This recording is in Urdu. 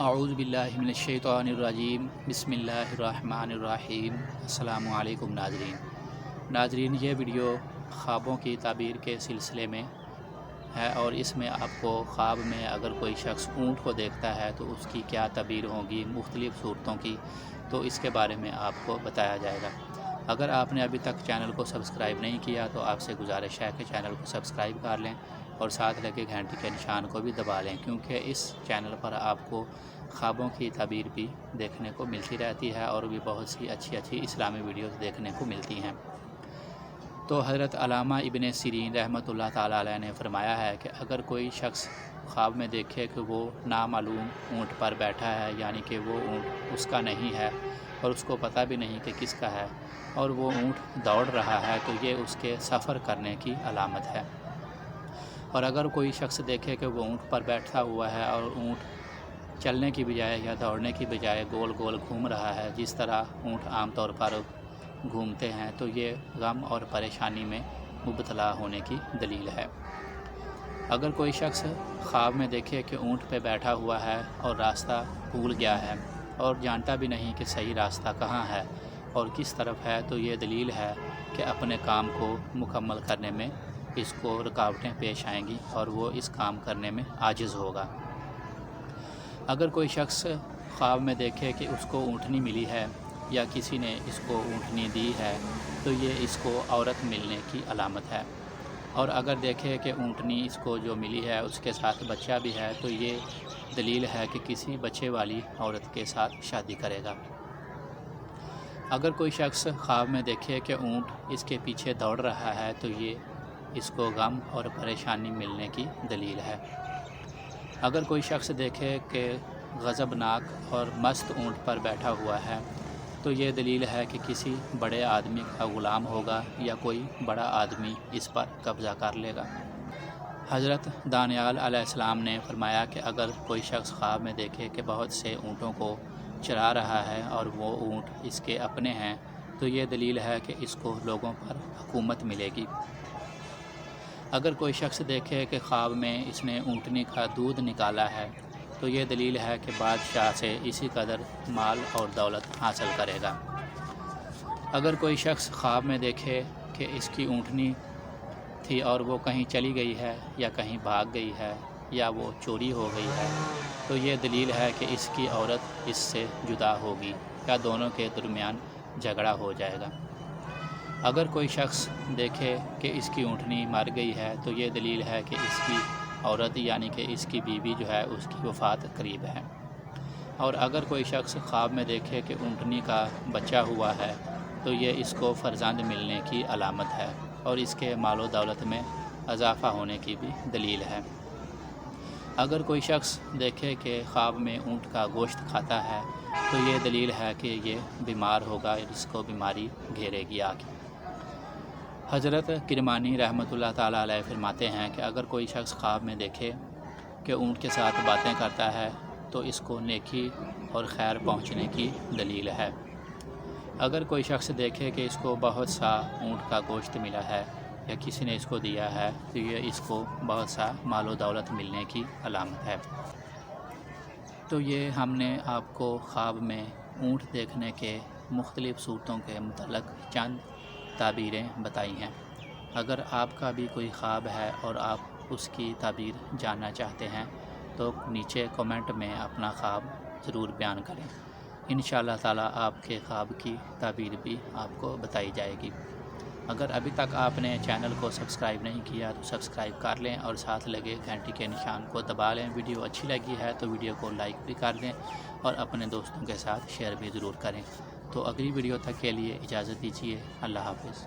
اعوذ باللہ من الشیطان الرجیم بسم اللہ الرحمن الرحیم۔ السلام علیکم ناظرین، یہ ویڈیو خوابوں کی تعبیر کے سلسلے میں ہے اور اس میں آپ کو خواب میں اگر کوئی شخص اونٹ کو دیکھتا ہے تو اس کی کیا تعبیر ہوگی مختلف صورتوں کی، تو اس کے بارے میں آپ کو بتایا جائے گا۔ اگر آپ نے ابھی تک چینل کو سبسکرائب نہیں کیا تو آپ سے گزارش ہے کہ چینل کو سبسکرائب کر لیں اور ساتھ لگے گھنٹی کے نشان کو بھی دبا لیں، کیونکہ اس چینل پر آپ کو خوابوں کی تعبیر بھی دیکھنے کو ملتی رہتی ہے اور بھی بہت سی اچھی اسلامی ویڈیوز دیکھنے کو ملتی ہیں۔ تو حضرت علامہ ابن سیرین رحمۃ اللہ تعالیٰ علیہ نے فرمایا ہے کہ اگر کوئی شخص خواب میں دیکھے کہ وہ نامعلوم اونٹ پر بیٹھا ہے، یعنی کہ وہ اونٹ اس کا نہیں ہے اور اس کو پتہ بھی نہیں کہ کس کا ہے، اور وہ اونٹ دوڑ رہا ہے، تو یہ اس کے سفر کرنے کی علامت ہے۔ اور اگر کوئی شخص دیکھے کہ وہ اونٹ پر بیٹھا ہوا ہے اور اونٹ چلنے کی بجائے یا دوڑنے کی بجائے گول گول گھوم رہا ہے، جس طرح اونٹ عام طور پر گھومتے ہیں، تو یہ غم اور پریشانی میں مبتلا ہونے کی دلیل ہے۔ اگر کوئی شخص خواب میں دیکھے کہ اونٹ پہ بیٹھا ہوا ہے اور راستہ بھول گیا ہے اور جانتا بھی نہیں کہ صحیح راستہ کہاں ہے اور کس طرف ہے، تو یہ دلیل ہے کہ اپنے کام کو مکمل کرنے میں اس کو رکاوٹیں پیش آئیں گی اور وہ اس کام کرنے میں عاجز ہوگا۔ اگر کوئی شخص خواب میں دیکھے کہ اس کو اونٹنی ملی ہے یا کسی نے اس کو اونٹنی دی ہے، تو یہ اس کو عورت ملنے کی علامت ہے۔ اور اگر دیکھے کہ اونٹنی اس کو جو ملی ہے اس کے ساتھ بچہ بھی ہے، تو یہ دلیل ہے کہ کسی بچے والی عورت کے ساتھ شادی کرے گا۔ اگر کوئی شخص خواب میں دیکھے کہ اونٹ اس کے پیچھے دوڑ رہا ہے، تو یہ اس کو غم اور پریشانی ملنے کی دلیل ہے۔ اگر کوئی شخص دیکھے کہ غضبناک اور مست اونٹ پر بیٹھا ہوا ہے، تو یہ دلیل ہے کہ کسی بڑے آدمی کا غلام ہوگا یا کوئی بڑا آدمی اس پر قبضہ کر لے گا۔ حضرت دانیال علیہ السلام نے فرمایا کہ اگر کوئی شخص خواب میں دیکھے کہ بہت سے اونٹوں کو چرا رہا ہے اور وہ اونٹ اس کے اپنے ہیں، تو یہ دلیل ہے کہ اس کو لوگوں پر حکومت ملے گی۔ اگر کوئی شخص دیکھے کہ خواب میں اس نے اونٹنی کا دودھ نکالا ہے، تو یہ دلیل ہے کہ بادشاہ سے اسی قدر مال اور دولت حاصل کرے گا۔ اگر کوئی شخص خواب میں دیکھے کہ اس کی اونٹنی تھی اور وہ کہیں چلی گئی ہے یا کہیں بھاگ گئی ہے یا وہ چوری ہو گئی ہے، تو یہ دلیل ہے کہ اس کی عورت اس سے جدا ہوگی یا دونوں کے درمیان جھگڑا ہو جائے گا۔ اگر کوئی شخص دیکھے کہ اس کی اونٹنی مر گئی ہے، تو یہ دلیل ہے کہ اس کی عورت یعنی کہ اس کی بیوی جو ہے اس کی وفات قریب ہے۔ اور اگر کوئی شخص خواب میں دیکھے کہ اونٹنی کا بچہ ہوا ہے، تو یہ اس کو فرزند ملنے کی علامت ہے اور اس کے مال و دولت میں اضافہ ہونے کی بھی دلیل ہے۔ اگر کوئی شخص دیکھے کہ خواب میں اونٹ کا گوشت کھاتا ہے، تو یہ دلیل ہے کہ یہ بیمار ہوگا، جس کو بیماری گھیرے گی آگے۔ حضرت کرمانی رحمۃ اللہ تعالیٰ علیہ فرماتے ہیں کہ اگر کوئی شخص خواب میں دیکھے کہ اونٹ کے ساتھ باتیں کرتا ہے، تو اس کو نیکی اور خیر پہنچنے کی دلیل ہے۔ اگر کوئی شخص دیکھے کہ اس کو بہت سا اونٹ کا گوشت ملا ہے یا کسی نے اس کو دیا ہے، تو یہ اس کو بہت سا مال و دولت ملنے کی علامت ہے۔ تو یہ ہم نے آپ کو خواب میں اونٹ دیکھنے کے مختلف صورتوں کے متعلق چند تعبیریں بتائی ہیں۔ اگر آپ کا بھی کوئی خواب ہے اور آپ اس کی تعبیر جاننا چاہتے ہیں، تو نیچے کومنٹ میں اپنا خواب ضرور بیان کریں۔ انشاءاللہ تعالیٰ آپ کے خواب کی تعبیر بھی آپ کو بتائی جائے گی۔ اگر ابھی تک آپ نے چینل کو سبسکرائب نہیں کیا تو سبسکرائب کر لیں اور ساتھ لگے گھنٹی کے نشان کو دبا لیں۔ ویڈیو اچھی لگی ہے تو ویڈیو کو لائک بھی کر دیں اور اپنے دوستوں کے ساتھ شیئر بھی ضرور کریں۔ تو اگلی ویڈیو تک کے لیے اجازت دیجیے۔ اللہ حافظ۔